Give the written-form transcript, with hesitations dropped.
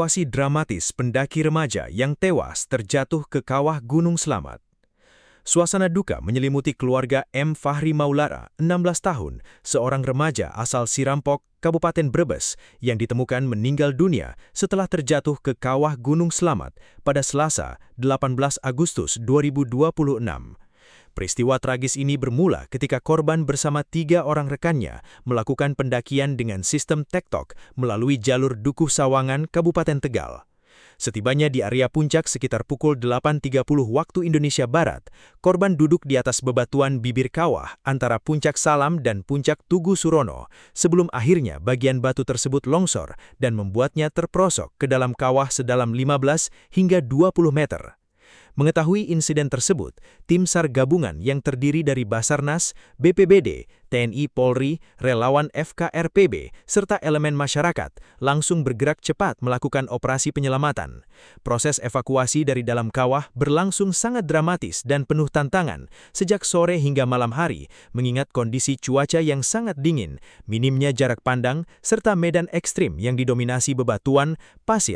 Situasi dramatis pendaki remaja yang tewas terjatuh ke kawah Gunung Slamet. Suasana duka menyelimuti keluarga M. Fahri Maulara, 16 tahun, seorang remaja asal Sirampok, Kabupaten Brebes, yang ditemukan meninggal dunia setelah terjatuh ke kawah Gunung Slamet pada Selasa, 18 Agustus 2026. Peristiwa tragis ini bermula ketika korban bersama 3 orang rekannya melakukan pendakian dengan sistem tektok melalui jalur Dukuh Sawangan, Kabupaten Tegal. Setibanya di area puncak sekitar pukul 8.30 waktu Indonesia Barat, korban duduk di atas bebatuan bibir kawah antara Puncak Salam dan Puncak Tugu Surono, sebelum akhirnya bagian batu tersebut longsor dan membuatnya terperosok ke dalam kawah sedalam 15 hingga 20 meter. Mengetahui insiden tersebut, tim SAR gabungan yang terdiri dari Basarnas, BPBD, TNI Polri, relawan FKRPB, serta elemen masyarakat langsung bergerak cepat melakukan operasi penyelamatan. Proses evakuasi dari dalam kawah berlangsung sangat dramatis dan penuh tantangan sejak sore hingga malam hari, mengingat kondisi cuaca yang sangat dingin, minimnya jarak pandang, serta medan ekstrim yang didominasi bebatuan, pasir,